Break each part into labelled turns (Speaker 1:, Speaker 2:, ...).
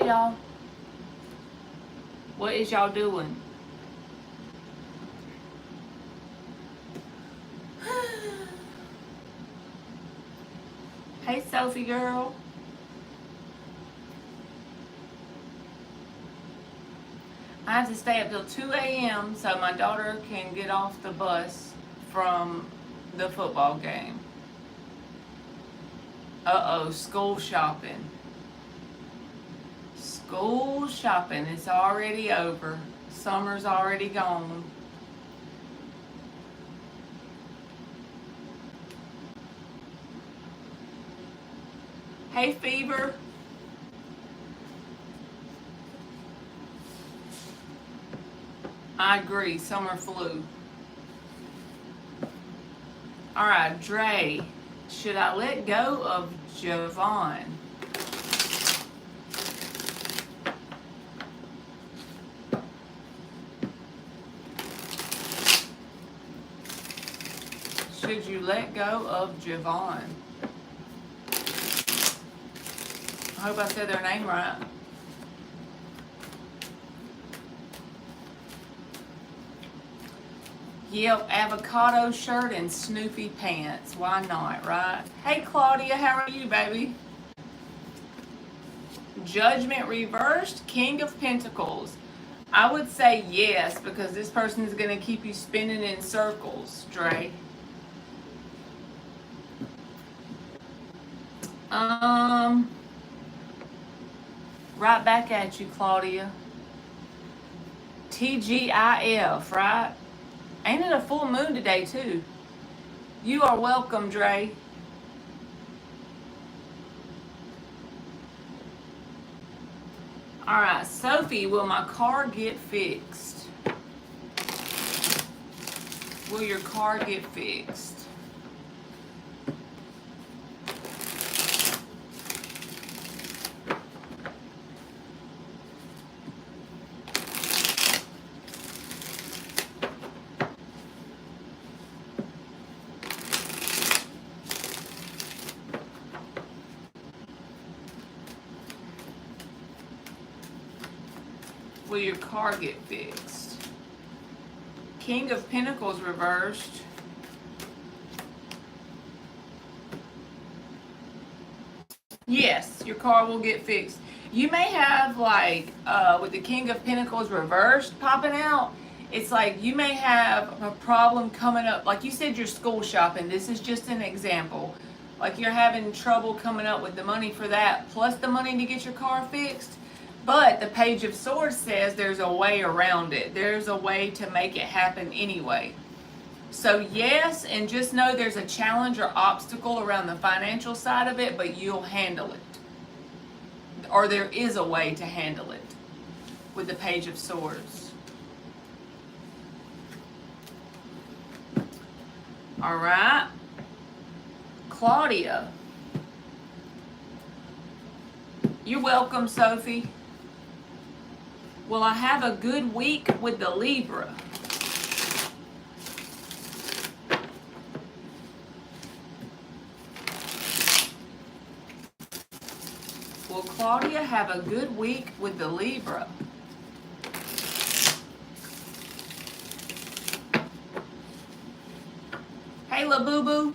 Speaker 1: y'all. What is y'all doing? Hey, Sophie girl. I have to stay up till 2 a.m. so my daughter can get off the bus from the football game. Uh-oh, school shopping. School shopping. It's already over. Summer's already gone. Hey, Fever. I agree, summer flu. Alright, Dre. Should I let go of Javon? Should you let go of Javon? I hope I said their name right. Yep, avocado shirt and Snoopy pants. Why not, right? Hey, Claudia, how are you, baby? Judgment reversed, King of Pentacles. I would say yes, because this person is going to keep you spinning in circles, Dre. Right back at you, Claudia. TGIF, right? Ain't it a full moon today, too? You are welcome, Dre. Alright, Sophie, will my car get fixed? Will your car get fixed? Will your car get fixed? King of Pentacles reversed. Yes, your car will get fixed. You may have like, with the King of Pentacles reversed popping out, it's like you may have a problem coming up. Like you said, you're school shopping. This is just an example. Like you're having trouble coming up with the money for that, plus the money to get your car fixed. But the Page of Swords says there's a way around it. There's a way to make it happen anyway. So yes, and just know there's a challenge or obstacle around the financial side of it, but you'll handle it. Or there is a way to handle it with the Page of Swords. All right. Claudia. You're welcome, Sophie. Will I have a good week with the Libra? Will Claudia have a good week with the Libra? Hey, La Boo Boo.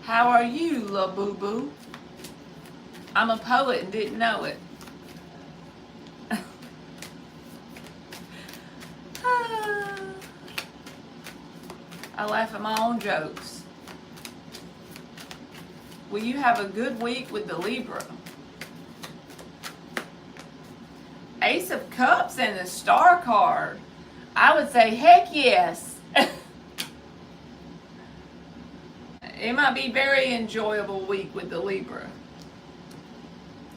Speaker 1: How are you, La Boo Boo? I'm a poet and didn't know it. I laugh at my own jokes. Will you have a good week with the Libra? Ace of Cups and the Star card. I would say heck yes. It might be a very enjoyable week with the Libra.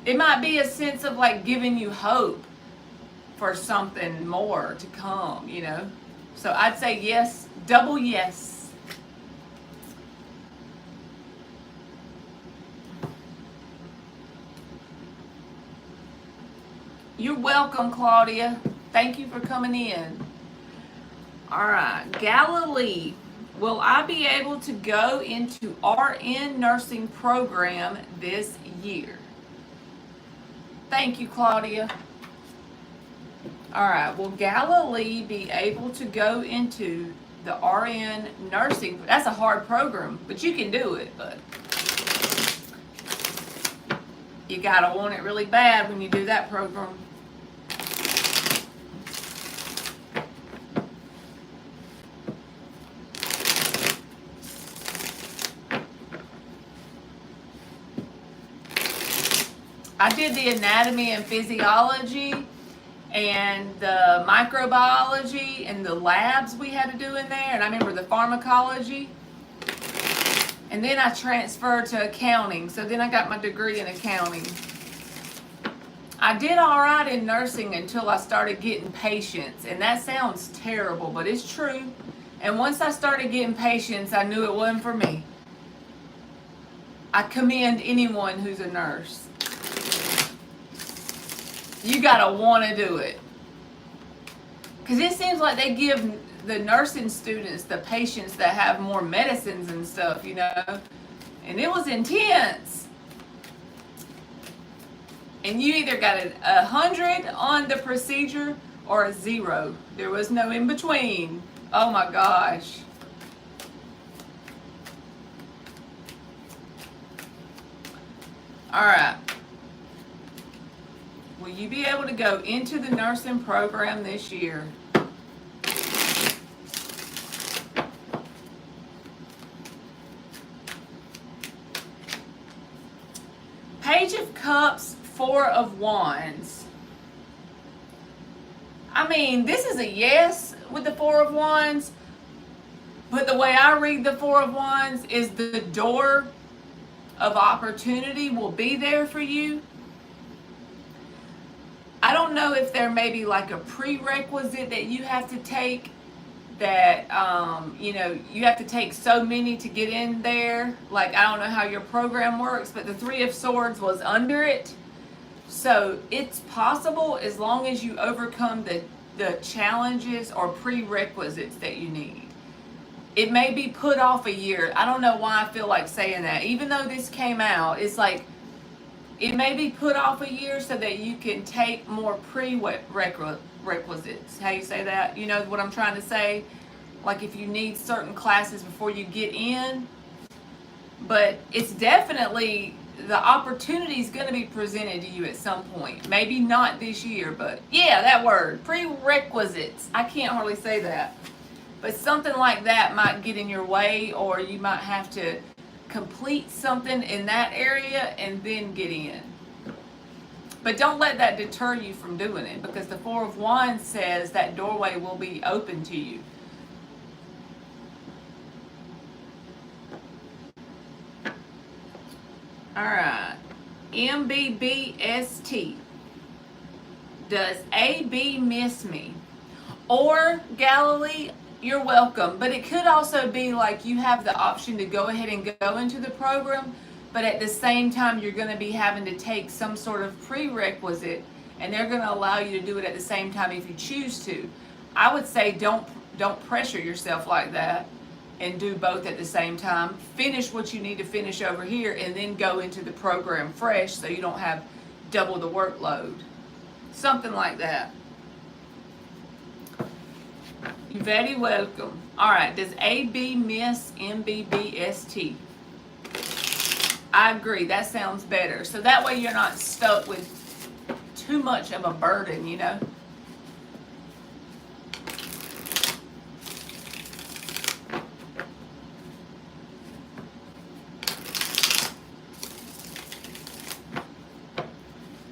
Speaker 1: It might be a sense of like giving you hope for something more to come, you know. So I'd say yes, double yes. You're welcome, Claudia. Thank you for coming in. All right, Galilee. will I be able to go into RN nursing program this year? Thank you, Claudia. All right, will Galilee be able to go into the RN nursing? That's a hard program, but you can do it, but you gotta want it really bad when you do that program. I did the anatomy and physiology and the microbiology and the labs we had to do in there, and I remember the pharmacology. And then I transferred to accounting, so then I got my degree in accounting. I did all right in nursing until I started getting patients, and that sounds terrible, but it's true. And once I started getting patients, I knew it wasn't for me. I commend anyone who's a nurse. You gotta want to do it, because it seems like they give the nursing students the patients that have more medicines and stuff, you know, and it was intense. And you either got a 100 on the procedure or a 0. There was no in between. Oh my gosh. All right. Will you be able to go into the nursing program this year? Page of Cups, 4 of Wands. I mean, this is a yes with the 4 of Wands, but the way I read the 4 of Wands is the door of opportunity will be there for you. I don't know if there may be like a prerequisite that you have to take, that you know, you have to take so many to get in there. Like, I don't know how your program works, but the 3 of Swords was under it. So it's possible, as long as you overcome the challenges or prerequisites that you need. It may be put off a year. I don't know why I feel like saying that. Even though this came out, it's like, it may be put off a year so that you can take more prerequisites. How you say that? You know what I'm trying to say? Like, if you need certain classes before you get in. But it's definitely, the opportunity is going to be presented to you at some point. Maybe not this year, but yeah, that word, prerequisites. I can't hardly say that. But something like that might get in your way, or you might have to complete something in that area and then get in. But don't let that deter you from doing it, because the 4 of Wands says that doorway will be open to you. All right. MBBST. Does AB miss me? Or Galilee, you're welcome. But it could also be like you have the option to go ahead and go into the program, but at the same time you're going to be having to take some sort of prerequisite, and they're going to allow you to do it at the same time if you choose to. I would say don't pressure yourself like that and do both at the same time. Finish what you need to finish over here and then go into the program fresh, so you don't have double the workload. Something like that. You're very welcome. All right, does AB miss MBBST? I agree, that sounds better. So that way you're not stuck with too much of a burden, you know?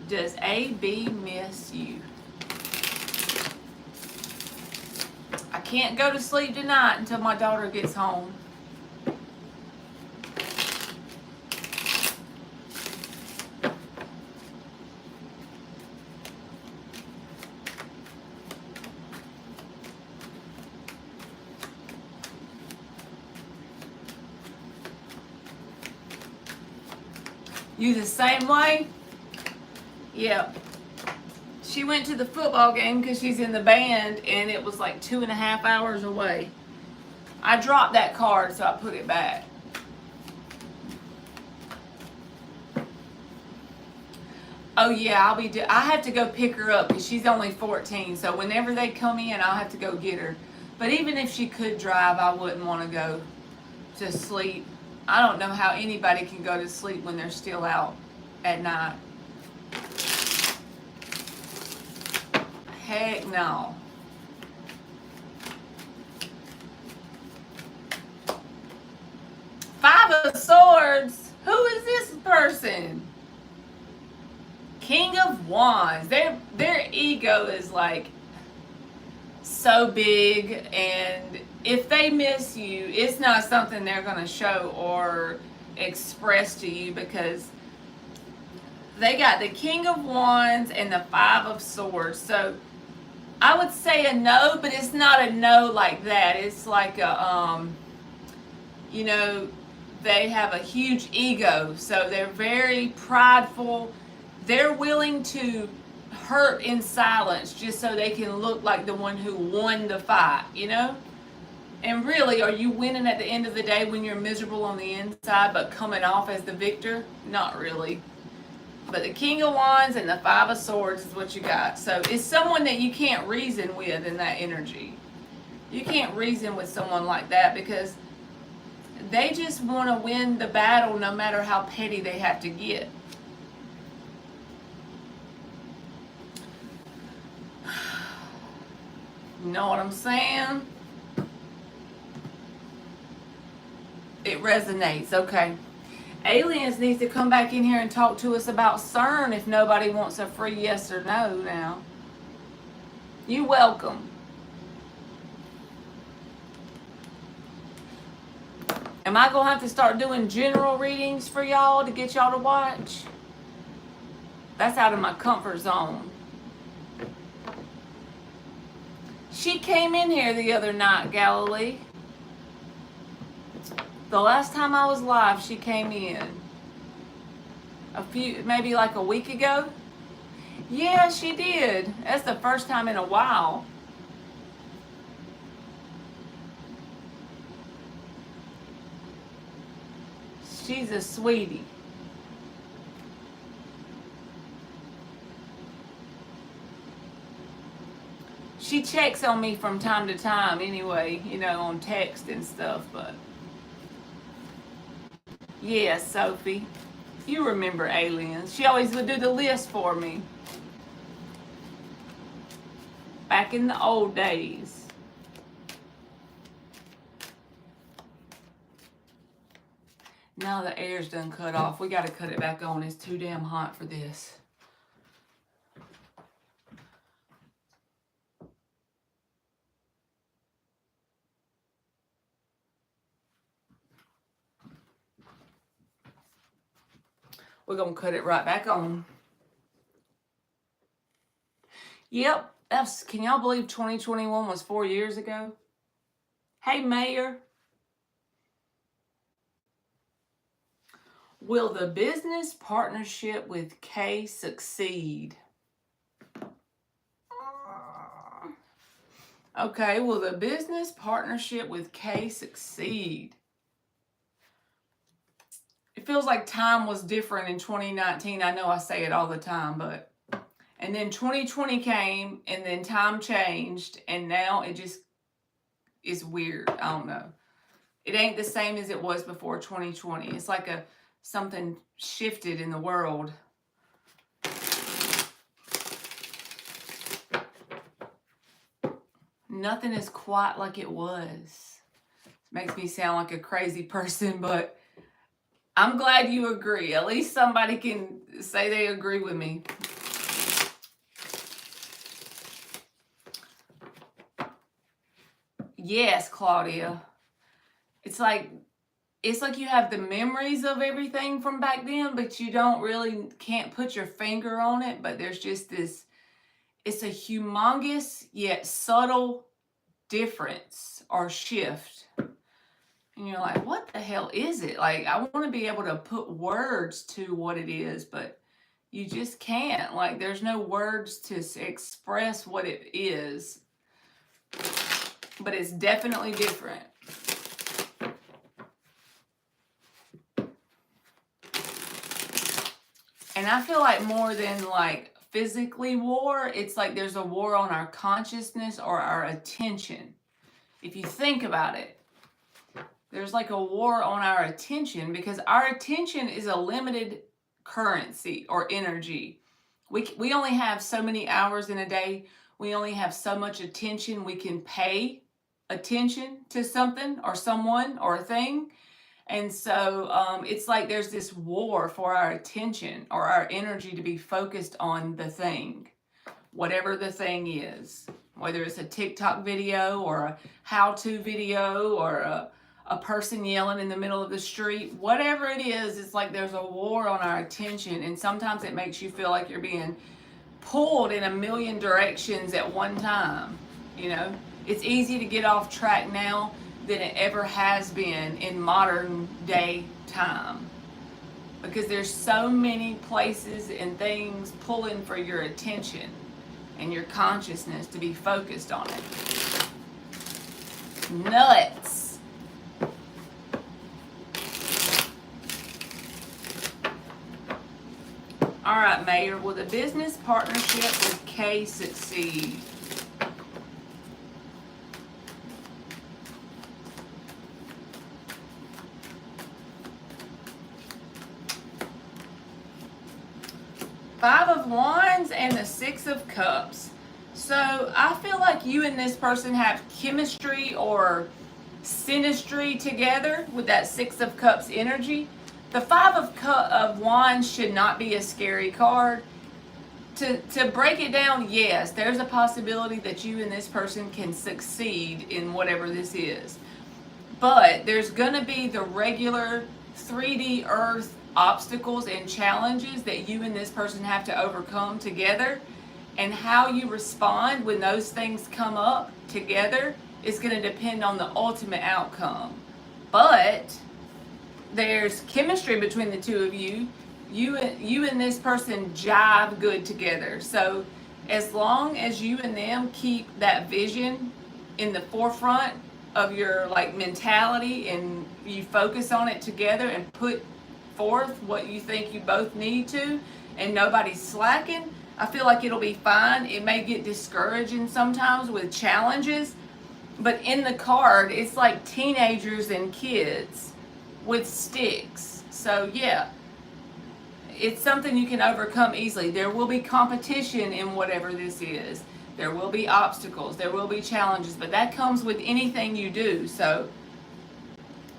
Speaker 1: Does AB miss you? I can't go to sleep tonight until my daughter gets home. You the same way? Yep. She went to the football game because she's in the band, and it was like 2.5 hours away. I dropped that card, so I put it back. Oh yeah, I have to go pick her up because she's only 14. So whenever they come in, I'll have to go get her. But even if she could drive, I wouldn't want to go to sleep. I don't know how anybody can go to sleep when they're still out at night. Heck no. Five of Swords. Who is this person? King of Wands. Their ego is like so big, and if they miss you, it's not something they're going to show or express to you, because they got the King of Wands and the Five of Swords. So I would say a no, but it's not a no like that. It's like a you know, they have a huge ego, so they're very prideful. They're willing to hurt in silence just so they can look like the one who won the fight, you know? And really, are you winning at the end of the day when you're miserable on the inside but coming off as the victor? Not really. But the King of Wands and the Five of Swords is what you got. So it's someone that you can't reason with in that energy. You can't reason with someone like that because they just want to win the battle no matter how petty they have to get. You know what I'm saying? It resonates. Okay. Aliens needs to come back in here and talk to us about CERN if nobody wants a free yes or no now. You welcome. Am I going to have to start doing general readings for y'all to get y'all to watch? That's out of my comfort zone. She came in here the other night, Galilee. The last time I was live, she came in. Maybe like a week ago. Yeah, she did. That's the first time in a while. She's a sweetie. She checks on me from time to time anyway, you know, on text and stuff, but yeah, Sophie. You remember aliens. She always would do the list for me. Back in the old days. Now the air's done cut off. We got to cut it back on. It's too damn hot for this. We're going to cut it right back on. Yep. Can y'all believe 2021 was 4 years ago? Hey, Mayor. Will the business partnership with Kay succeed? Okay, will the business partnership with Kay succeed? It feels like time was different in 2019. I know I say it all the time, but... And then 2020 came, and then time changed, and now it just is weird. I don't know. It ain't the same as it was before 2020. It's like something shifted in the world. Nothing is quite like it was. Makes me sound like a crazy person, but I'm glad you agree. At least somebody can say they agree with me. Yes, Claudia. It's like you have the memories of everything from back then, but you can't put your finger on it, but there's just this, it's a humongous yet subtle difference or shift. And you're like, what the hell is it? Like, I want to be able to put words to what it is, but you just can't. Like, there's no words to express what it is. But it's definitely different. And I feel like more than like physically war, it's like there's a war on our consciousness or our attention. If you think about it, there's like a war on our attention because our attention is a limited currency or energy. We only have so many hours in a day. We only have so much attention we can pay attention to something or someone or a thing. And so it's like there's this war for our attention or our energy to be focused on the thing, whatever the thing is, whether it's a TikTok video or a how-to video or a person yelling in the middle of the street, whatever it is, it's like there's a war on our attention. And sometimes it makes you feel like you're being pulled in a million directions at one time. You know, it's easy to get off track now than it ever has been in modern day time because there's so many places and things pulling for your attention and your consciousness to be focused on it. Nuts. All right, Mayor, will the business partnership with Kay succeed? Five of Wands and the Six of Cups. So I feel like you and this person have chemistry or synastry together with that Six of Cups energy. The Five of Wands should not be a scary card. To break it down, yes, there's a possibility that you and this person can succeed in whatever this is. But there's going to be the regular 3D Earth obstacles and challenges that you and this person have to overcome together, and how you respond when those things come up together is going to depend on the ultimate outcome. But there's chemistry between the two of you. You and this person jive good together. So as long as you and them keep that vision in the forefront of your like mentality and you focus on it together and put forth what you think you both need to, and nobody's slacking, I feel like it'll be fine. It may get discouraging sometimes with challenges, but in the card, it's like teenagers and kids with sticks. So yeah, it's something you can overcome easily. There will be competition in whatever this is. There will be obstacles. There will be challenges, but that comes with anything you do. So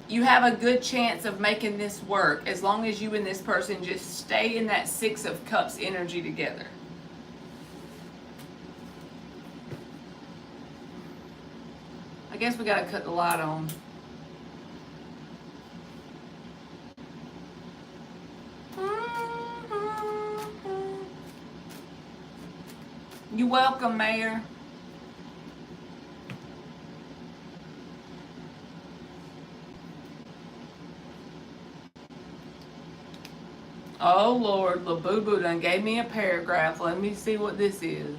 Speaker 1: you have a good chance of making this work as long as you and this person just stay in that Six of Cups energy together. I guess we gotta cut the light on. You're welcome, Mayor. Oh Lord, La Boo Boo done gave me a paragraph. Let me see what this is.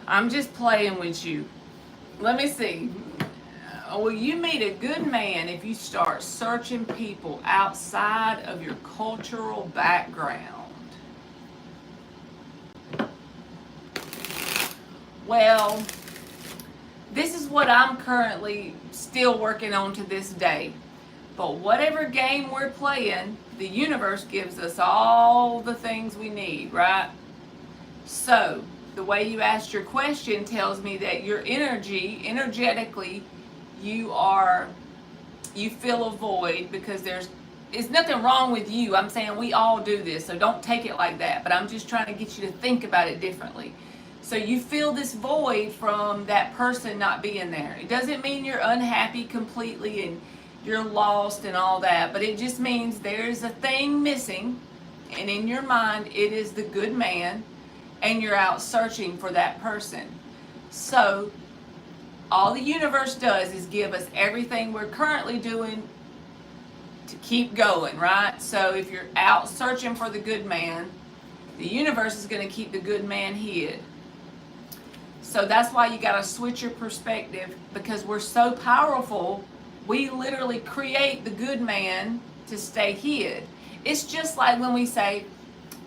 Speaker 1: I'm just playing with you. Let me see. Will you meet a good man if you start searching people outside of your cultural background? Well, this is what I'm currently still working on to this day. But whatever game we're playing, the universe gives us all the things we need, right? So, the way you asked your question tells me that your energetically, you feel a void because there's nothing wrong with you. I'm saying we all do this, so don't take it like that. But I'm just trying to get you to think about it differently. So you feel this void from that person not being there. It doesn't mean you're unhappy completely and you're lost and all that, but it just means there's a thing missing, and in your mind it is the good man, and you're out searching for that person. So all the universe does is give us everything we're currently doing to keep going, right? So if you're out searching for the good man, The universe is going to keep the good man hid. So that's why you got to switch your perspective, because we're so powerful. We literally create the good man to stay hid. It's just like when we say,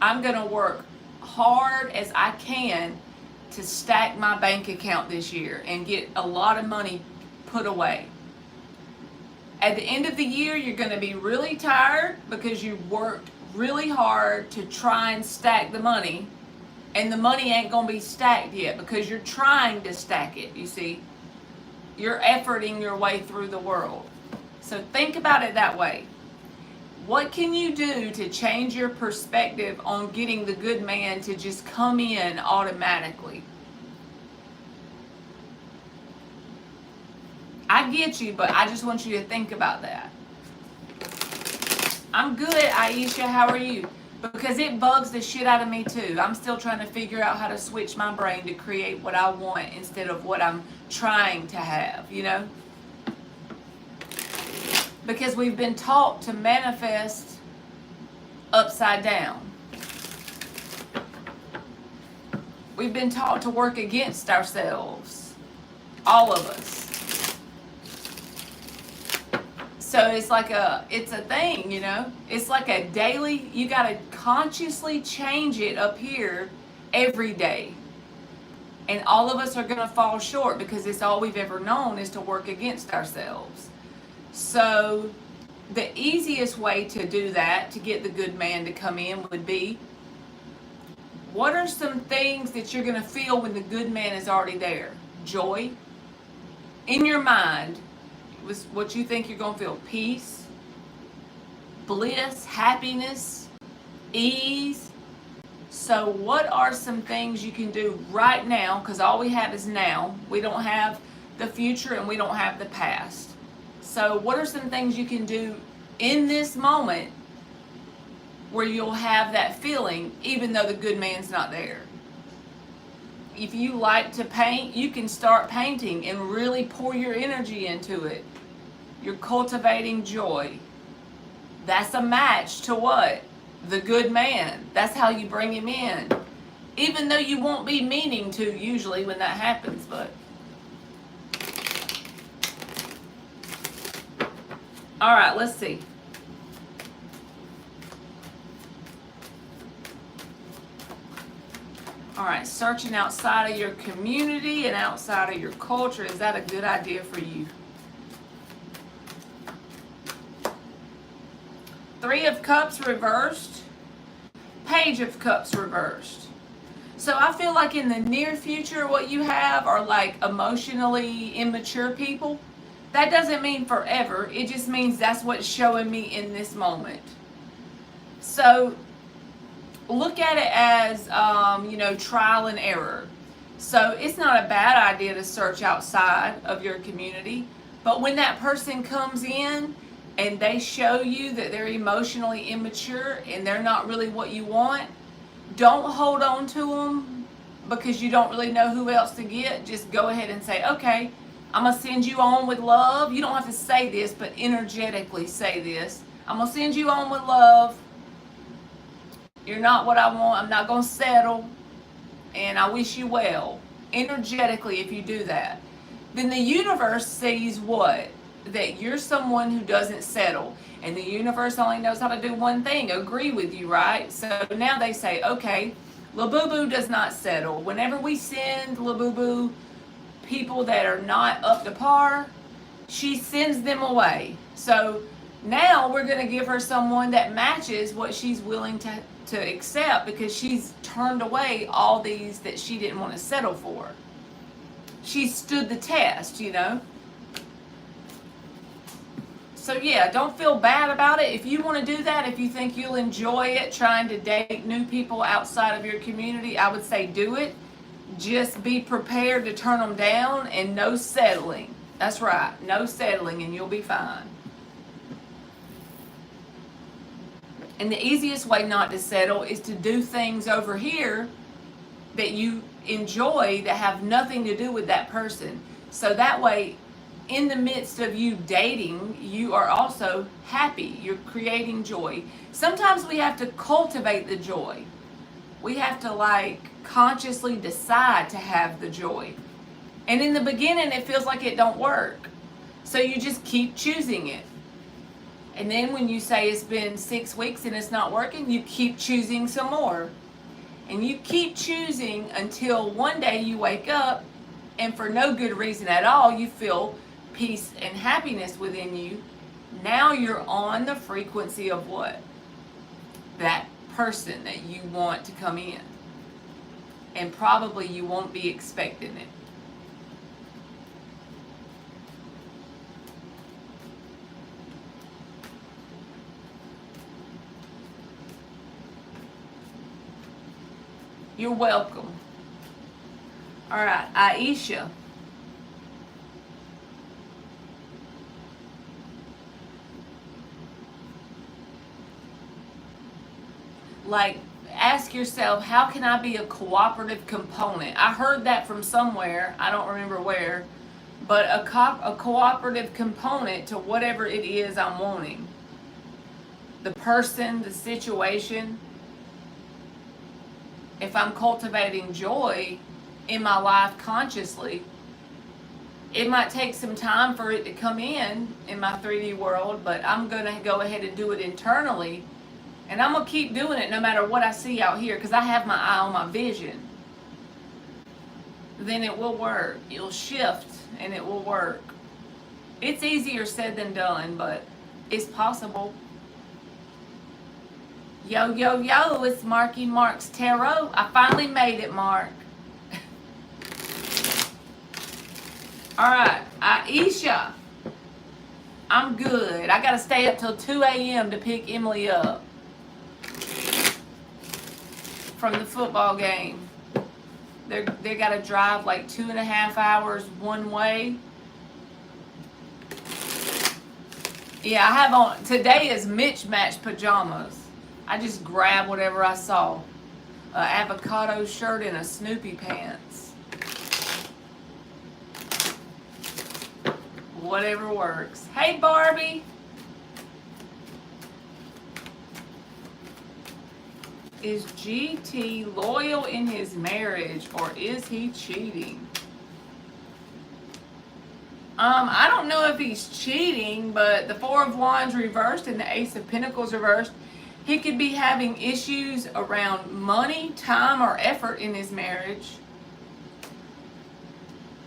Speaker 1: I'm going to work hard as I can to stack my bank account this year and get a lot of money put away. At the end of the year, you're going to be really tired because you worked really hard to try and stack the money, and the money ain't going to be stacked yet because you're trying to stack it, you see. You're efforting your way through the world. So think about it that way. What can you do to change your perspective on getting the good man to just come in automatically? I get you, but I just want you to think about that. I'm good, Aisha. How are you? Because it bugs the shit out of me too. I'm still trying to figure out how to switch my brain to create what I want instead of what I'm trying to have, you know? Because we've been taught to manifest upside down. We've been taught to work against ourselves. All of us. So it's like it's a thing, you know? It's like a daily, you got to consciously change it up here every day. And all of us are going to fall short because it's all we've ever known is to work against ourselves. So the easiest way to do that, to get the good man to come in, would be, what are some things that you're going to feel when the good man is already there? Joy. In your mind, what you think you're going to feel: peace, bliss, happiness, ease. So what are some things you can do right now? Because all we have is now. We don't have the future and we don't have the past. So what are some things you can do in this moment where you'll have that feeling even though the good man's not there? If you like to paint, you can start painting and really pour your energy into it. You're cultivating joy. That's a match to what? The good man. That's how you bring him in. Even though you won't be meaning to usually when that happens, but. All right, let's see. All right, searching outside of your community and outside of your culture. Is that a good idea for you? Three of Cups reversed. Page of Cups reversed. So I feel like in the near future, what you have are like emotionally immature people. That doesn't mean forever. It just means that's what's showing me in this moment. So look at it as, trial and error. So it's not a bad idea to search outside of your community. But when that person comes in and they show you that they're emotionally immature and they're not really what you want, don't hold on to them because you don't really know who else to get. Just go ahead and say, okay, I'm going to send you on with love. You don't have to say this, but energetically say this. I'm going to send you on with love. You're not what I want. I'm not going to settle. And I wish you well. Energetically, if you do that. Then the universe sees what? That you're someone who doesn't settle. And the universe only knows how to do one thing, agree with you, right? So now they say, okay, Labubu does not settle. Whenever we send Labubu people that are not up to par, she sends them away. So now we're going to give her someone that matches what she's willing to accept, because she's turned away all these that she didn't want to settle for. She stood the test, you know. So yeah, don't feel bad about it. If you want to do that, if you think you'll enjoy it, trying to date new people outside of your community, I would say do it. Just be prepared to turn them down, and no settling. That's right, no settling, and you'll be fine. And the easiest way not to settle is to do things over here that you enjoy that have nothing to do with that person. So that way, in the midst of you dating, you are also happy. You're creating joy. Sometimes we have to cultivate the joy. We have to like consciously decide to have the joy. And in the beginning, it feels like it don't work. So you just keep choosing it. And then when you say it's been 6 weeks and it's not working, you keep choosing some more. And you keep choosing until one day you wake up and for no good reason at all, you feel peace and happiness within you. Now you're on the frequency of what? That person that you want to come in. And probably you won't be expecting it. You're welcome. All right, Aisha. Like, ask yourself, how can I be a cooperative component? I heard that from somewhere, I don't remember where, but a cooperative component to whatever it is I'm wanting. The person, the situation. If I'm cultivating joy in my life consciously, it might take some time for it to come in my 3D world, but I'm going to go ahead and do it internally. And I'm going to keep doing it no matter what I see out here because I have my eye on my vision. Then it will work. It'll shift and it will work. It's easier said than done, but it's possible. Yo, yo, yo, it's Marky Mark's Tarot. I finally made it, Mark. All right, Aisha. I'm good. I got to stay up till 2 a.m. to pick Emily up from the football game. They got to drive like 2.5 hours one way. Yeah, I have on, today is Mitch Match pajamas. I just grabbed whatever I saw. Avocado shirt and a Snoopy pants. Whatever works. Hey, Barbie. Is GT loyal in his marriage or is he cheating? I don't know if he's cheating, but the Four of Wands reversed and the Ace of Pentacles reversed. He could be having issues around money, time, or effort in his marriage.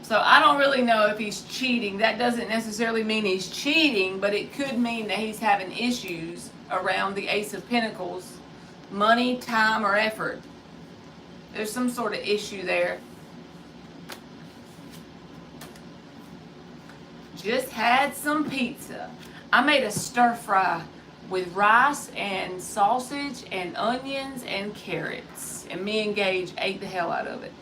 Speaker 1: So I don't really know if he's cheating. That doesn't necessarily mean he's cheating, but it could mean that he's having issues around the Ace of Pentacles. Money, time, or effort. There's some sort of issue there. Just had some pizza. I made a stir fry with rice and sausage and onions and carrots. And me and Gage ate the hell out of it.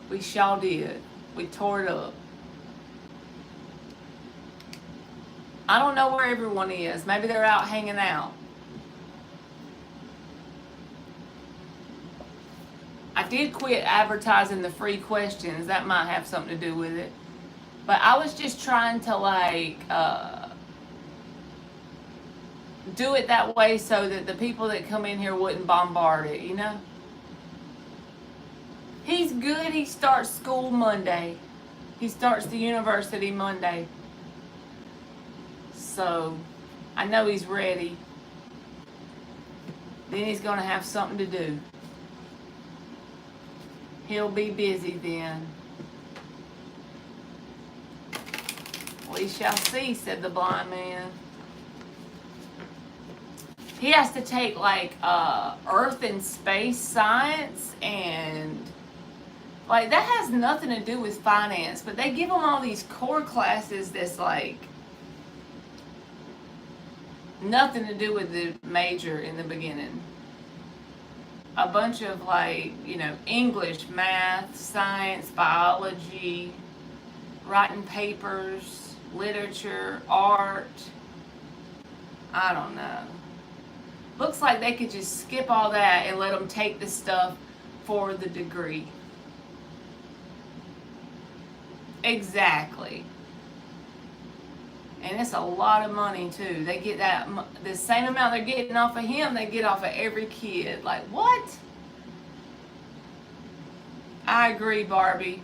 Speaker 1: We sure did. We tore it up. I don't know where everyone is. Maybe they're out hanging out. I did quit advertising the free questions. That might have something to do with it. But I was just trying to like do it that way so that the people that come in here wouldn't bombard it, you know? He's good. He starts school Monday. He starts the university Monday. So I know he's ready. Then he's going to have something to do. He'll be busy then. We shall see, said the blind man. He has to take like earth and space science and like that has nothing to do with finance, but they give him all these core classes that's like nothing to do with the major in the beginning. A bunch of like, you know, English, math, science, biology, writing papers, literature, art. I don't know. Looks like they could just skip all that and let them take the stuff for the degree. Exactly. And it's a lot of money too. They get that the same amount they're getting off of him, they get off of every kid. Like, what? I agree, Barbie.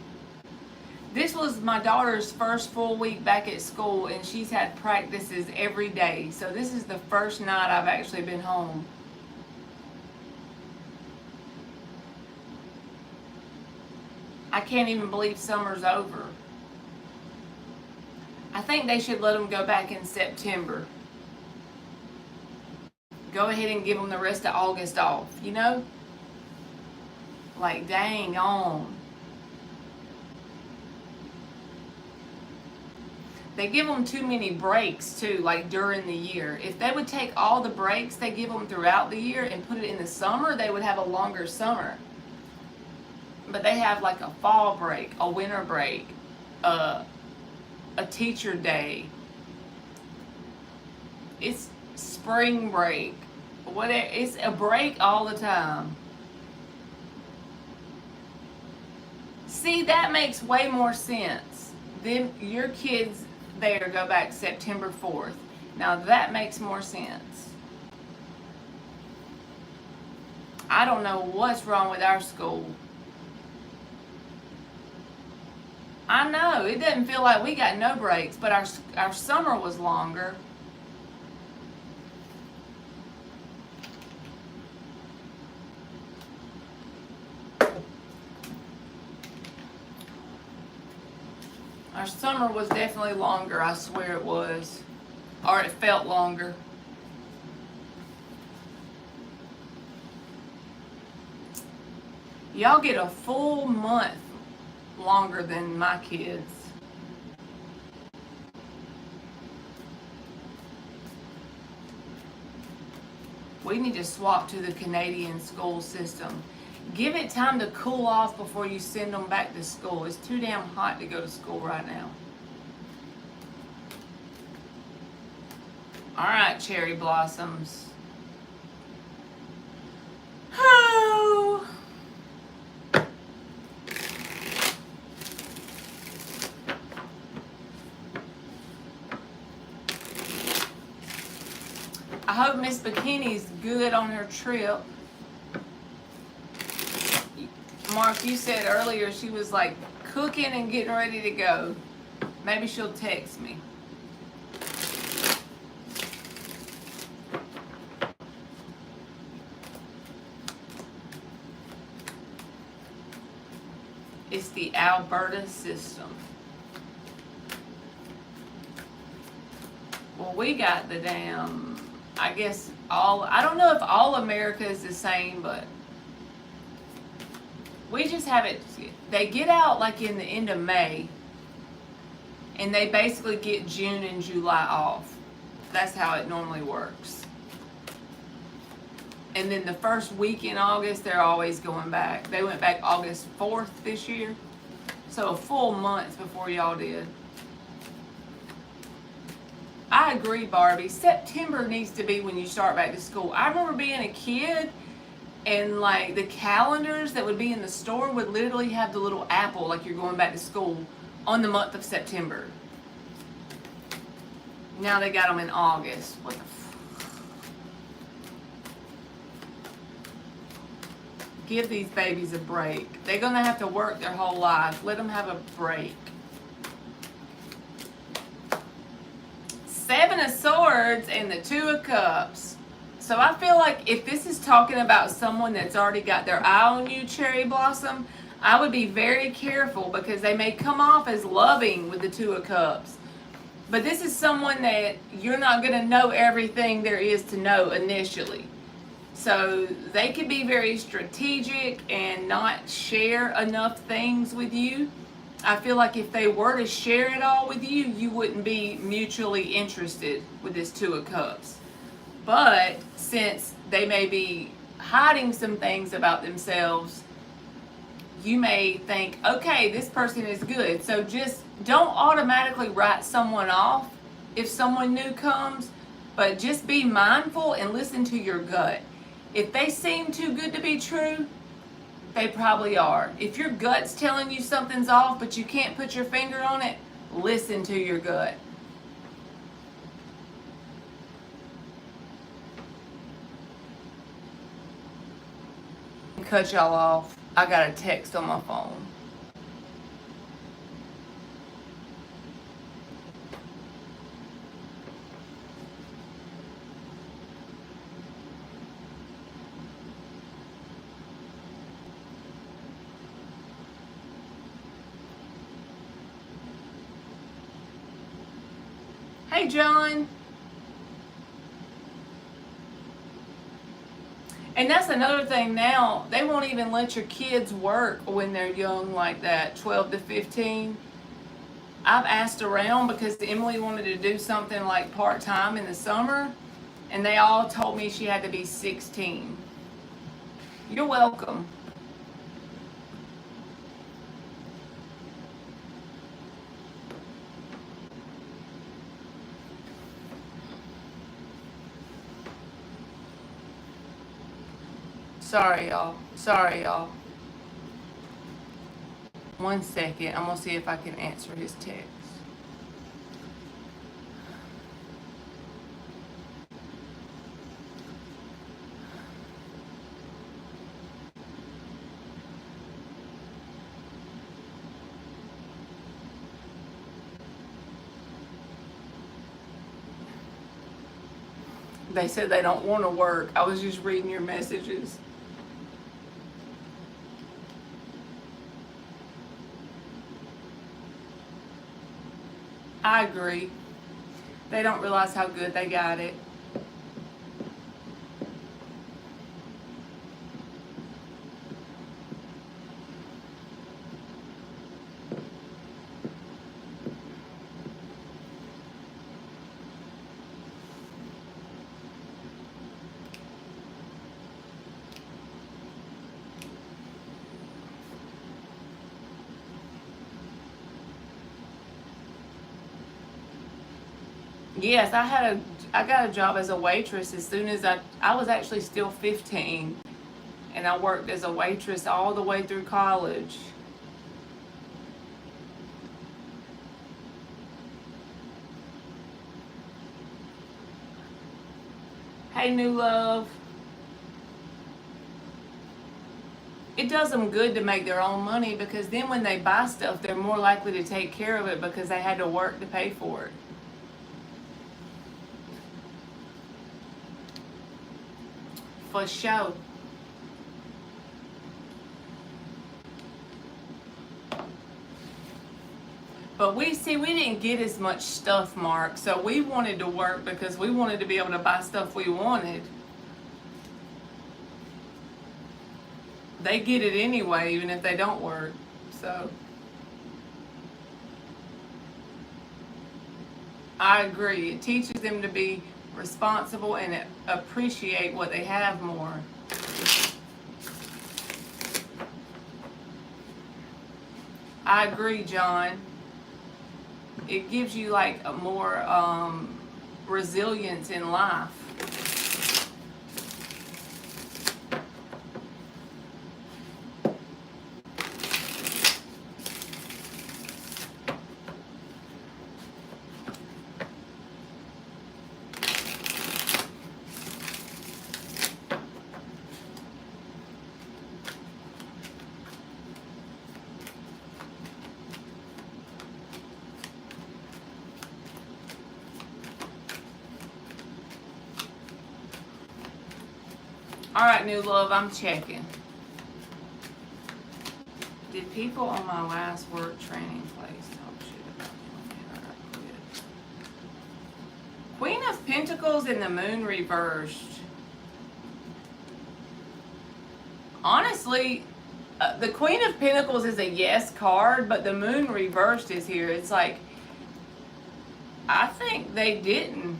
Speaker 1: This was my daughter's first full week back at school, and she's had practices every day. So this is the first night I've actually been home. I can't even believe summer's over. I think they should let them go back in September. Go ahead and give them the rest of August off, you know? Like, dang on. They give them too many breaks too, like during the year. If they would take all the breaks they give them throughout the year and put it in the summer, they would have a longer summer. But they have like a fall break, a winter break, a teacher day. It's spring break. Whatever. It's a break all the time. See, that makes way more sense. Then your kids there go back September 4th. Now that makes more sense. I don't know what's wrong with our school. I know, it doesn't feel like we got no breaks, but our summer was longer. Our summer was definitely longer, I swear it was. Or it felt longer. Y'all get a full month longer than my kids. We need to swap to the Canadian school system. Give it time to cool off before you send them back to school. It's too damn hot to go to school right now. All right, cherry blossoms. Oh. I hope Miss Bikini's good on her trip. Mark, you said earlier she was like cooking and getting ready to go. Maybe she'll text me. It's the Alberta system. Well, we got the damn, I guess I don't know if all America is the same, but we just have it, they get out like in the end of May, and they basically get June and July off. That's how it normally works. And then the first week in August, they're always going back. They went back August 4th this year. So a full month before y'all did. I agree, Barbie. September needs to be when you start back to school. I remember being a kid, and like the calendars that would be in the store would literally have the little apple like you're going back to school on the month of September. Now they got them in August. What the Give these babies a break. They're gonna have to work their whole life. Let them have a break. Seven of Swords and the Two of Cups. So I feel like if this is talking about someone that's already got their eye on you, Cherry Blossom, I would be very careful because they may come off as loving with the Two of Cups. But this is someone that you're not going to know everything there is to know initially. So they could be very strategic and not share enough things with you. I feel like if they were to share it all with you, you wouldn't be mutually interested with this Two of Cups. But since they may be hiding some things about themselves, you may think, okay, this person is good. So just don't automatically write someone off if someone new comes, but just be mindful and listen to your gut. If they seem too good to be true, they probably are. If your gut's telling you something's off, but you can't put your finger on it, listen to your gut. Cut y'all off. I got a text on my phone. Hey, John. And that's another thing now. They won't even let your kids work when they're young like that, 12 to 15. I've asked around because Emily wanted to do something like part-time in the summer, and they all told me she had to be 16. You're welcome. Sorry, y'all. Sorry, y'all. 1 second. I'm going to see if I can answer his text. They said they don't want to work. I was just reading your messages. I agree. They don't realize how good they got it. Yes, I got a job as a waitress as soon as I was actually still 15, and I worked as a waitress all the way through college. Hey, new love. It does them good to make their own money because then when they buy stuff, they're more likely to take care of it because they had to work to pay for it. For sure. But we didn't get as much stuff, Mark, so we wanted to work because we wanted to be able to buy stuff we wanted. They get it anyway, even if they don't work. So I agree. It teaches them to be responsible and appreciate what they have more. I agree, John. It gives you like a more resilience in life. All right, new love, I'm checking. Did people on my last work training place talk shit about me when I quit? Queen of Pentacles and the Moon reversed. Honestly, the Queen of Pentacles is a yes card, but the Moon reversed is here. It's like, I think they didn't.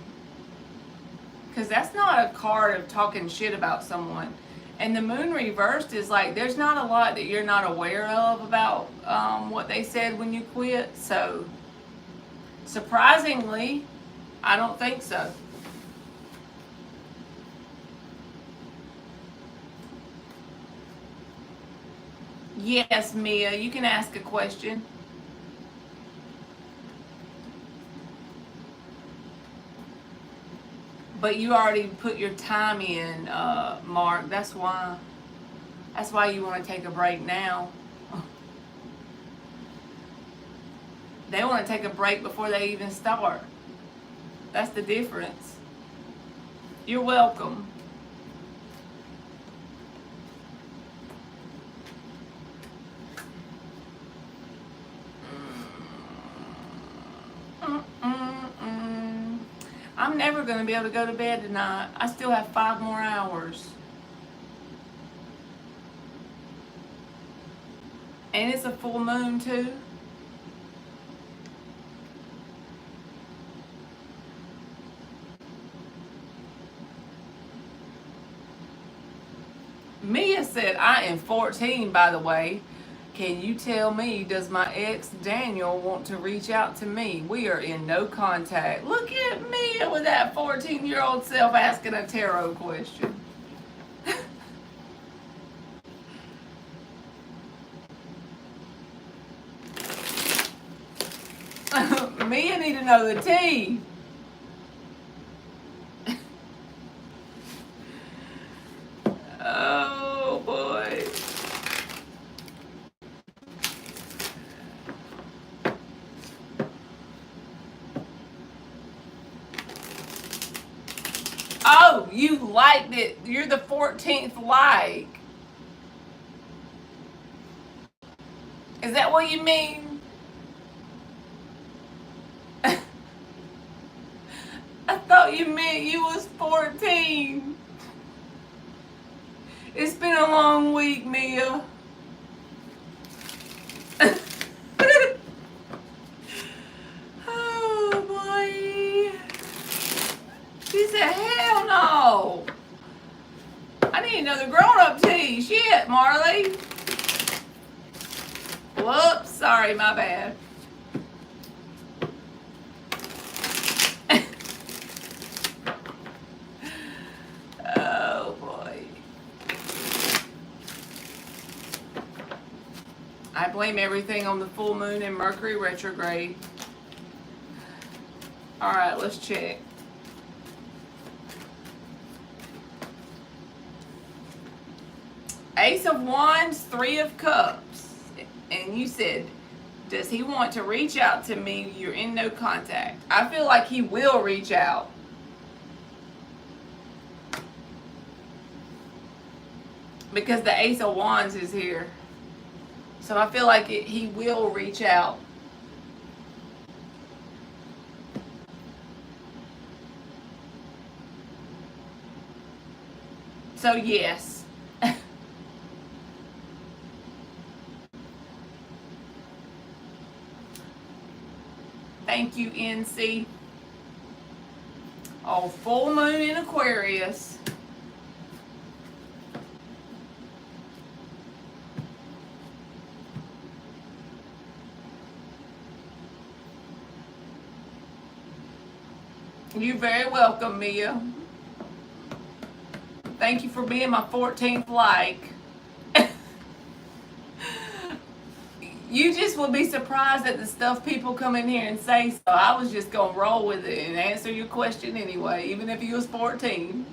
Speaker 1: Because that's not a card of talking shit about someone. And the Moon reversed is like, there's not a lot that you're not aware of about what they said when you quit. So, surprisingly, I don't think so. Yes, Mia, you can ask a question. But you already put your time in, Mark. That's why. That's why you want to take a break now. They want to take a break before they even start. That's the difference. You're welcome. I'm never going to be able to go to bed tonight. I still have 5 more hours. And it's a full moon too. Mia said, I am 14, by the way. Can you tell me, does my ex Daniel want to reach out to me? We are in no contact. Look at Mia with that 14-year-old self asking a tarot question. Mia need to know the tea. Oh boy. Oh, you liked it. You're the 14th like. Is that what you mean? I thought you meant you was 14. It's been a long week, Mia. Oh boy. She said, hell no. I need another grown-up tea. Shit, Marley. Whoops, sorry, my bad. Oh boy. I blame everything on the full moon and Mercury retrograde. Alright, let's check. Ace of Wands, 3 of Cups. And you said, does he want to reach out to me? You're in no contact. I feel like he will reach out. Because the Ace of Wands is here. So I feel like he will reach out. So yes. Thank you, NC. Oh, full moon in Aquarius. You're very welcome, Mia. Thank you for being my 14th like. You just will be surprised at the stuff people come in here and say, so I was just going to roll with it and answer your question anyway, even if you was 14.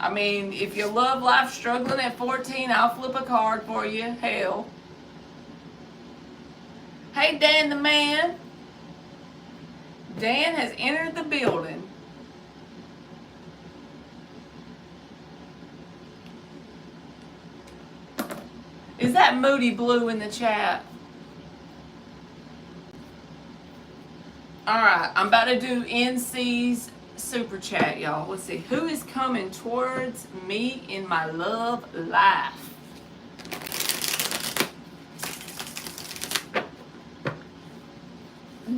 Speaker 1: I mean, if you love life struggling at 14, I'll flip a card for you. Hell. Hey, Dan the man. Dan has entered the building. Is that Moody Blue in the chat? Alright, I'm about to do NC's super chat, y'all. Let's see. Who is coming towards me in my love life?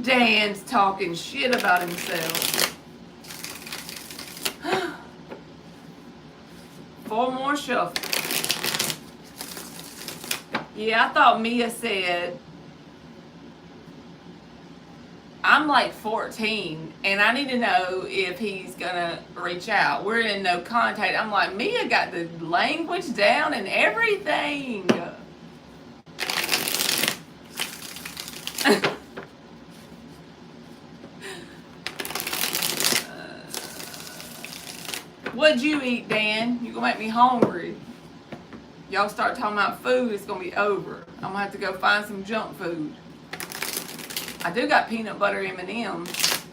Speaker 1: Dan's talking shit about himself. 4 more shuffles. Yeah, I thought Mia said, I'm like 14, and I need to know if he's going to reach out. We're in no contact. I'm like, Mia got the language down and everything. What'd you eat, Dan? You gonna make me hungry. Y'all start talking about food, it's going to be over. I'm going to have to go find some junk food. I do got peanut butter M&Ms.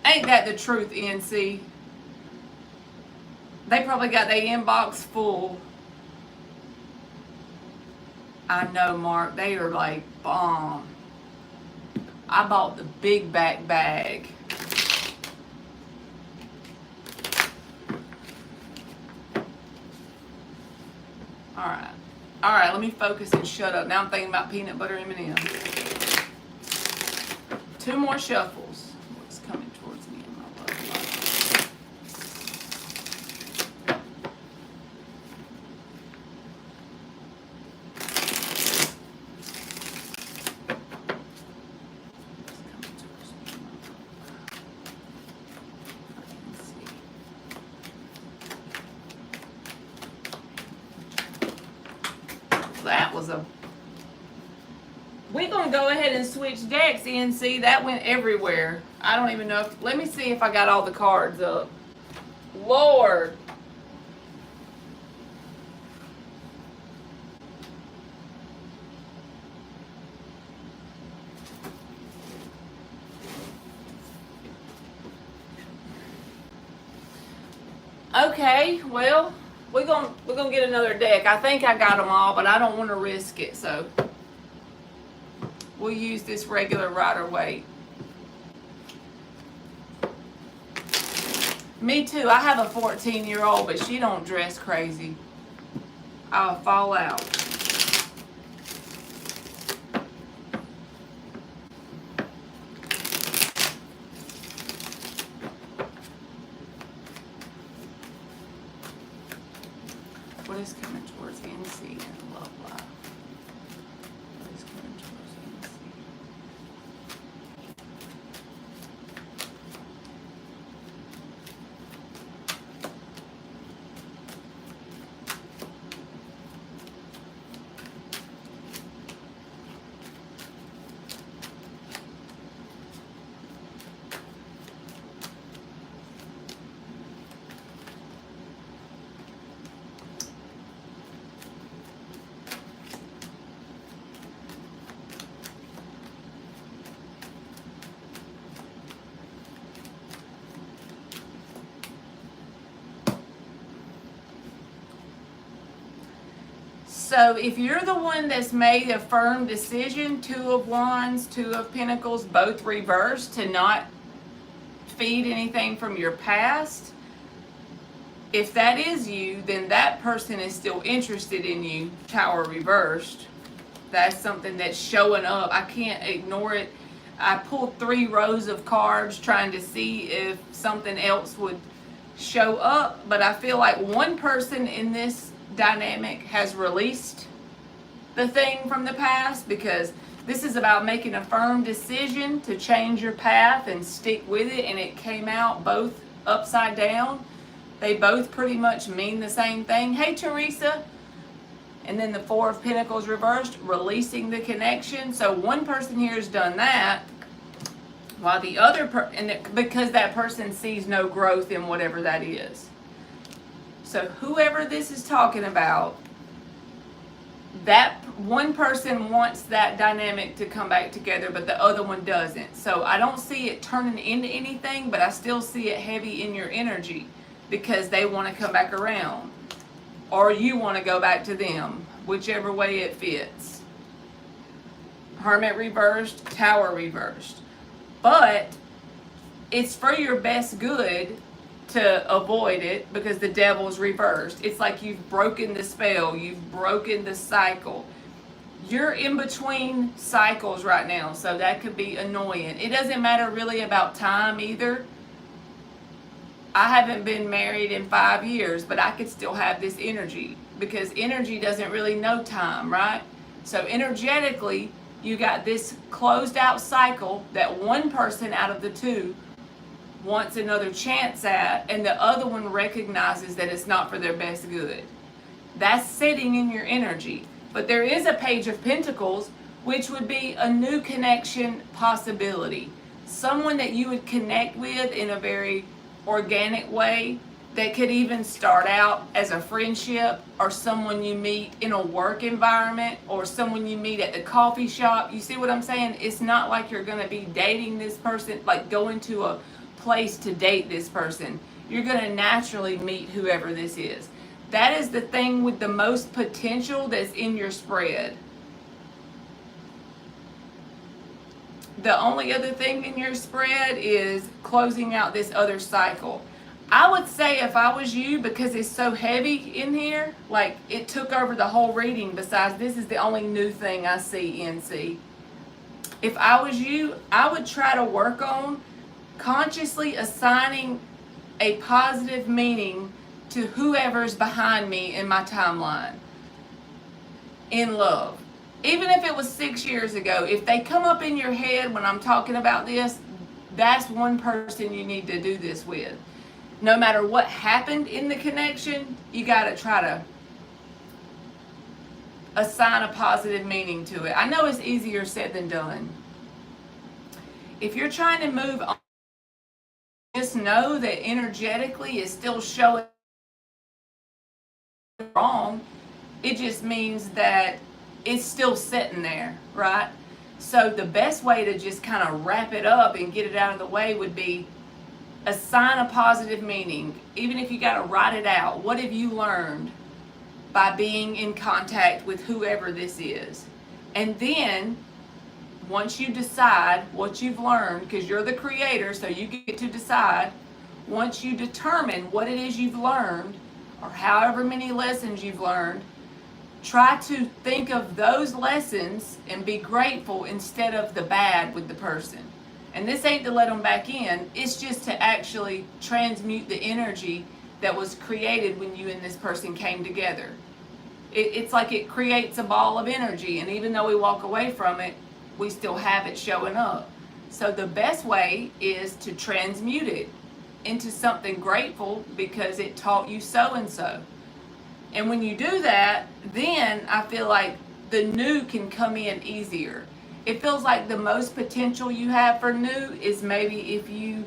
Speaker 1: Ain't that the truth, NC? They probably got their inbox full. I know, Mark. They are like bomb. I bought the big back bag. Alright. Alright, let me focus and shut up. Now I'm thinking about peanut butter M&Ms. 2 more shuffles. What's coming towards me in my love life? That was a... We're going to go ahead and switch decks, NC. That went everywhere. I don't even know if... Let me see if I got all the cards up. Lord. Okay, well... We're gonna get another deck. I think I got them all, but I don't want to risk it, so we'll use this regular Rider-Waite. Me too. I have a 14-year-old, but she don't dress crazy. I'll fall out. What is coming towards NC and love life? What is coming towards NC? So if you're the one that's made a firm decision, 2 of Wands, 2 of Pentacles, both reversed, to not feed anything from your past, if that is you, then that person is still interested in you, Tower reversed. That's something that's showing up. I can't ignore it. I pulled 3 rows of cards trying to see if something else would show up, but I feel like one person in this dynamic has released the thing from the past, because this is about making a firm decision to change your path and stick with it, and it came out both upside down. They both pretty much mean the same thing. Hey, Teresa. And then the 4 of Pentacles reversed, releasing the connection. So one person here has done that, while the other because that person sees no growth in whatever that is. So whoever this is talking about, that one person wants that dynamic to come back together, but the other one doesn't. So I don't see it turning into anything, but I still see it heavy in your energy, because they want to come back around, or you want to go back to them, whichever way it fits. Hermit reversed, Tower reversed. But it's for your best good to avoid it, because the Devil's reversed. It's like you've broken the spell, you've broken the cycle. You're in between cycles right now, so that could be annoying. It doesn't matter really about time either. I haven't been married in 5 years, but I could still have this energy, because energy doesn't really know time, right? So energetically, you got this closed out cycle that one person out of the 2 wants another chance at, and the other one recognizes that it's not for their best good. That's sitting in your energy. But there is a Page of Pentacles which would be a new connection possibility. Someone that you would connect with in a very organic way, that could even start out as a friendship, or someone you meet in a work environment, or someone you meet at the coffee shop. You see what I'm saying? It's not like you're going to be dating this person, like going to a place to date this person. You're going to naturally meet whoever this is. That is the thing with the most potential that's in your spread. The only other thing in your spread is closing out this other cycle. I would say if I was you, because it's so heavy in here, like it took over the whole reading, besides this is the only new thing I see, NC. If I was you, I would try to work on consciously assigning a positive meaning to whoever's behind me in my timeline in love. Even if it was 6 years ago, if they come up in your head when I'm talking about this, that's one person you need to do this with. No matter what happened in the connection, you got to try to assign a positive meaning to it. I know it's easier said than done. If you're trying to move on, just know that energetically it's still showing wrong. It just means that it's still sitting there, right? So the best way to just kind of wrap it up and get it out of the way would be assign a positive meaning. Even if you got to write it out. What have you learned by being in contact with whoever this is? And then once you decide what you've learned, because you're the creator, so you get to decide, once you determine what it is you've learned, or however many lessons you've learned, try to think of those lessons and be grateful instead of the bad with the person. And this ain't to let them back in, it's just to actually transmute the energy that was created when you and this person came together. It's like it creates a ball of energy, and even though we walk away from it, we still have it showing up. So the best way is to transmute it into something grateful because it taught you so and so. And when you do that, then I feel like the new can come in easier. It feels like the most potential you have for new is maybe if you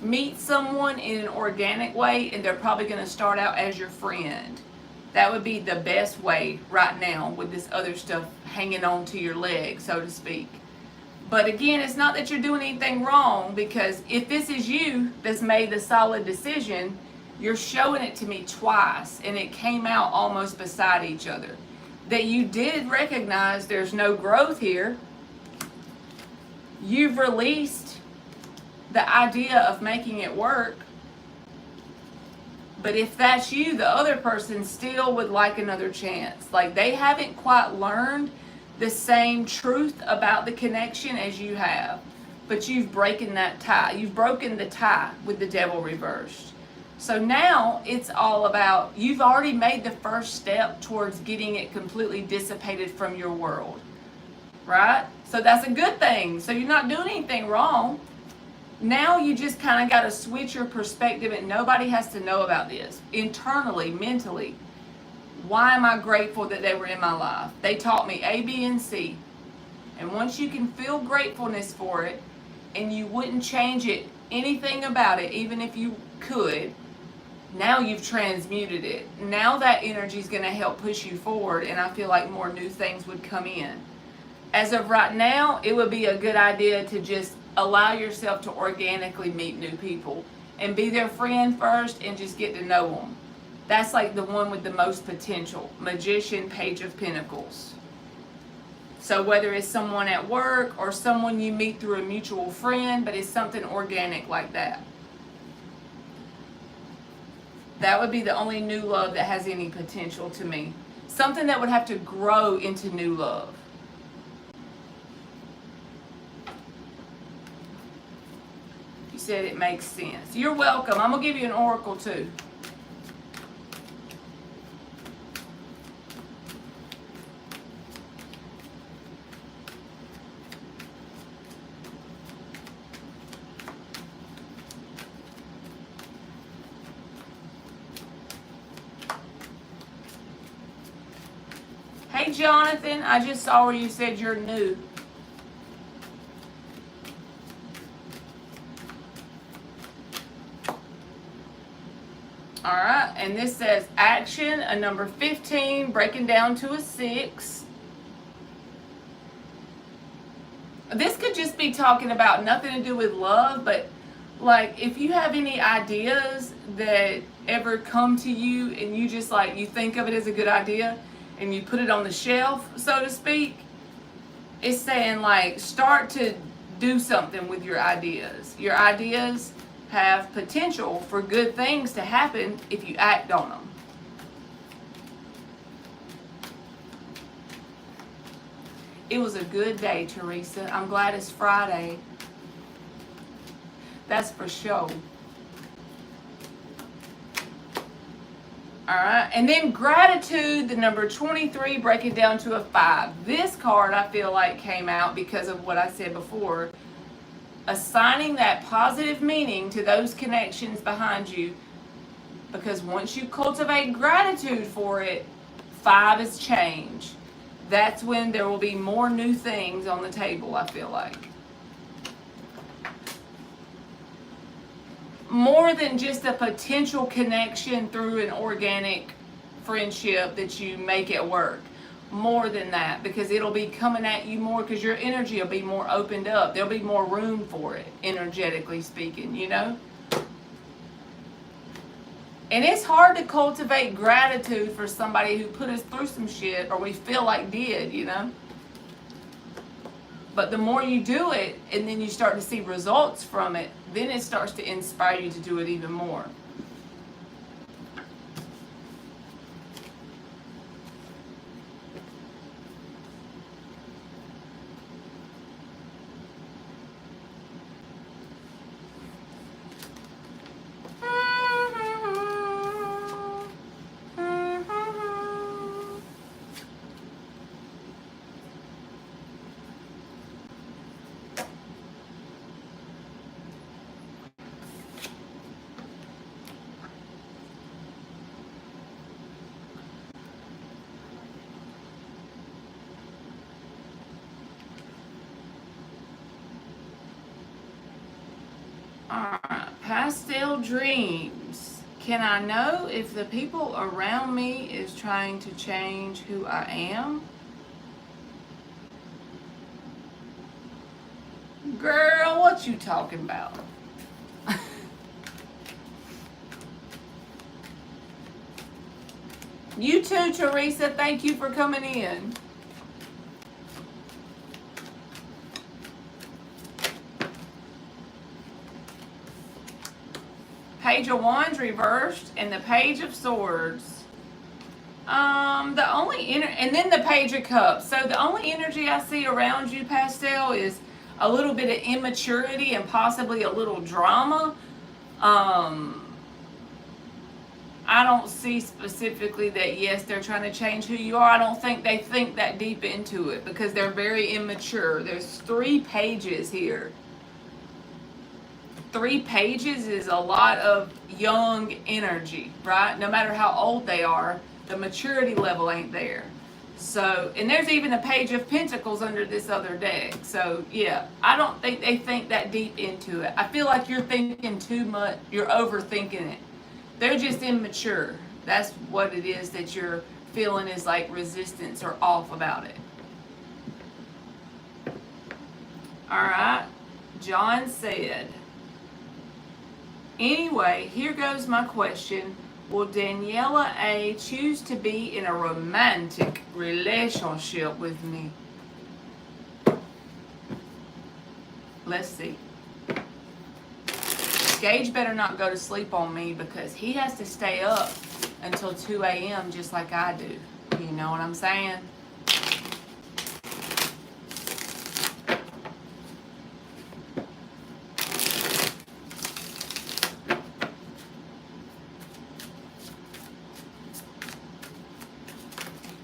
Speaker 1: meet someone in an organic way and they're probably going to start out as your friend. That would be the best way right now with this other stuff hanging on to your leg, so to speak. But again, it's not that you're doing anything wrong, because if this is you that's made the solid decision, you're showing it to me twice, and it came out almost beside each other. That you did recognize there's no growth here. You've released the idea of making it work. But if that's you, the other person still would like another chance. Like they haven't quite learned the same truth about the connection as you have. But you've broken that tie. You've broken the tie with the devil reversed. So now it's all about, you've already made the first step towards getting it completely dissipated from your world. Right? So that's a good thing. So you're not doing anything wrong. Now you just kind of got to switch your perspective, and nobody has to know about this. Internally, mentally, why am I grateful that they were in my life? They taught me A, B, and C. And once you can feel gratefulness for it, and you wouldn't change it, anything about it, even if you could, now you've transmuted it. Now that energy is going to help push you forward, and I feel like more new things would come in. As of right now, it would be a good idea to just allow yourself to organically meet new people and be their friend first and just get to know them. That's like the one with the most potential. Magician, Page of Pentacles. So whether it's someone at work or someone you meet through a mutual friend, but it's something organic like that. That would be the only new love that has any potential to me. Something that would have to grow into new love. Said it makes sense. You're welcome. I'm gonna give you an oracle too. Hey, Jonathan, I just saw where you said you're new. All right, and this says action, a number 15, breaking down to a 6. This could just be talking about nothing to do with love, but like if you have any ideas that ever come to you and you just like, you think of it as a good idea and you put it on the shelf, so to speak, it's saying like start to do something with your ideas. Your ideas have potential for good things to happen if you act on them. It was a good day, Teresa. I'm glad it's Friday. That's for sure. All right, and then gratitude, the number 23, break it down to a 5. This card I feel like came out because of what I said before. Assigning that positive meaning to those connections behind you, because once you cultivate gratitude for it, 5 is change. That's when there will be more new things on the table, I feel like. More than just a potential connection through an organic friendship that you make at work. More than that, because it'll be coming at you more because your energy will be more opened up. There'll be more room for it, energetically speaking, you know? And it's hard to cultivate gratitude for somebody who put us through some shit or we feel like did, you know? But the more you do it and then you start to see results from it, then it starts to inspire you to do it even more. Alright, pastel dreams. Can I know if the people around me is trying to change who I am? Girl, what you talking about? You too, Teresa. Thank you for coming in. Page of Wands reversed and the Page of Swords. The only and then the Page of Cups. So the only energy I see around you, Pastel, is a little bit of immaturity and possibly a little drama. I don't see specifically that, yes, they're trying to change who you are. I don't think they think that deep into it because they're very immature. There's 3 pages here. 3 pages is a lot of young energy, right? No matter how old they are, the maturity level ain't there. So, and there's even a Page of Pentacles under this other deck. So, yeah, I don't think they think that deep into it. I feel like you're thinking too much. You're overthinking it. They're just immature. That's what it is that you're feeling is like resistance or off about it. All right. John said, anyway, here goes my question. Will Daniela A. choose to be in a romantic relationship with me? Let's see. Gage better not go to sleep on me because he has to stay up until 2 a.m. just like I do. You know what I'm saying?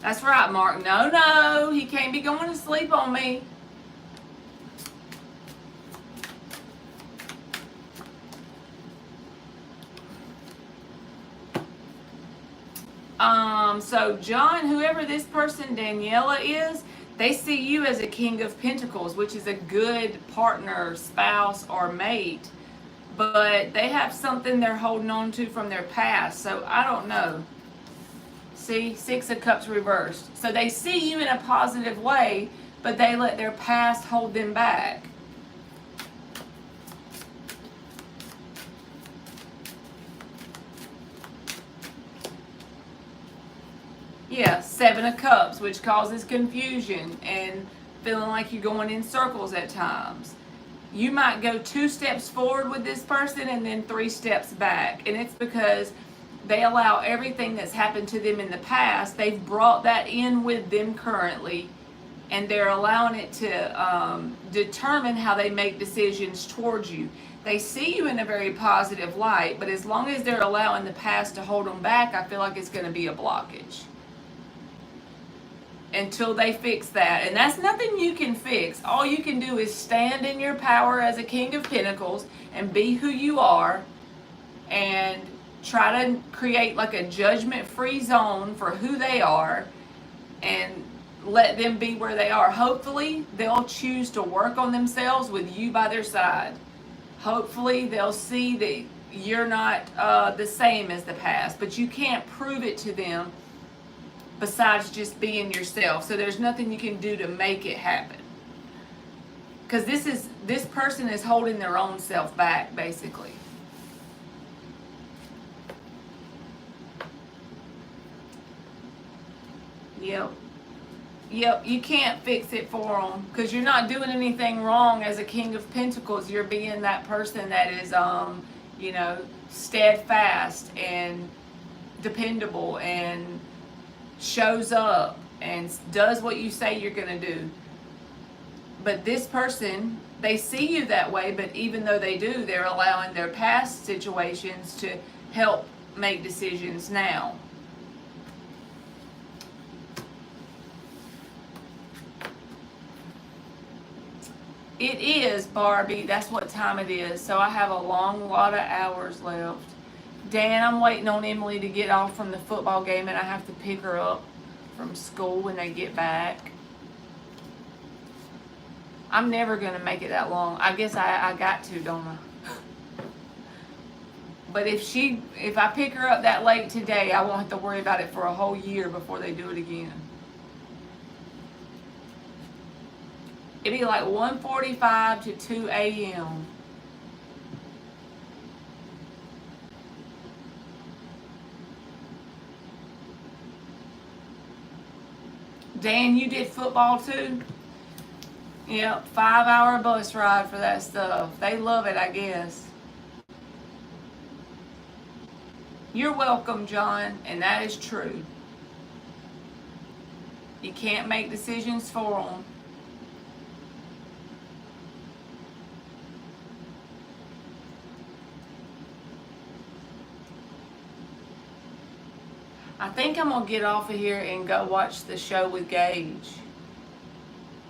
Speaker 1: That's right, Mark. No, he can't be going to sleep on me. So John, whoever this person Daniela is, they see you as a King of Pentacles, which is a good partner, spouse, or mate. But they have something they're holding on to from their past. So I don't know. See, Six of Cups reversed. So they see you in a positive way, but they let their past hold them back. Yeah, Seven of Cups, which causes confusion and feeling like you're going in circles at times. You might go 2 steps forward with this person and then 3 steps back. And it's because they allow everything that's happened to them in the past, they've brought that in with them currently, and they're allowing it to determine how they make decisions towards you. They see you in a very positive light, but as long as they're allowing the past to hold them back, I feel like it's going to be a blockage until they fix that. And that's nothing you can fix. All you can do is stand in your power as a King of Pentacles and be who you are, and try to create like a judgment-free zone for who they are and let them be where they are. Hopefully they'll choose to work on themselves with you by their side. Hopefully they'll see that you're not the same as the past, but you can't prove it to them besides just being yourself. So there's nothing you can do to make it happen, because this person is holding their own self back, basically. Yep, you can't fix it for them because you're not doing anything wrong as a King of Pentacles. You're being that person that is, steadfast and dependable and shows up and does what you say you're going to do. But this person, they see you that way, but even though they do, they're allowing their past situations to help make decisions now. It is, Barbie. That's what time it is. So I have a long lot of hours left. Dan, I'm waiting on Emily to get off from the football game, and I have to pick her up from school when they get back. I'm never going to make it that long. I guess I got to, don't I? But if I pick her up that late today, I won't have to worry about it for a whole year before they do it again. It'd be like 1:45 to 2 a.m. Dan, you did football too? Yep, 5-hour bus ride for that stuff. They love it, I guess. You're welcome, John, and that is true. You can't make decisions for them. I think I'm going to get off of here and go watch the show with Gage.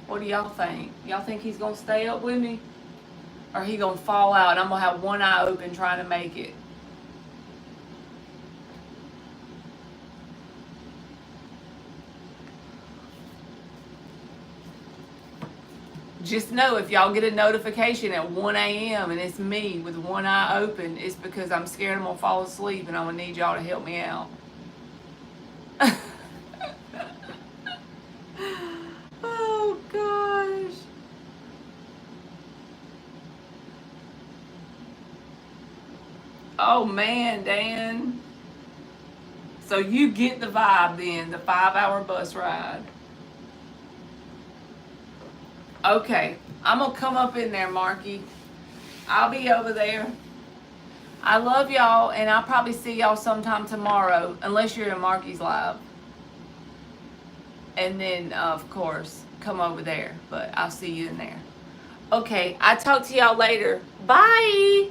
Speaker 1: What do y'all think? Y'all think he's going to stay up with me? Or he going to fall out and I'm going to have one eye open trying to make it? Just know if y'all get a notification at 1 a.m. and it's me with one eye open, it's because I'm scared I'm going to fall asleep and I'm going to need y'all to help me out. Oh gosh. Oh man, Dan. So you get the vibe then, the 5-hour bus ride. Okay, I'm gonna come up in there, Marky. I'll be over there. I love y'all, and I'll probably see y'all sometime tomorrow, unless you're in Marky's live. And then, of course, come over there. But I'll see you in there. Okay, I'll talk to y'all later. Bye!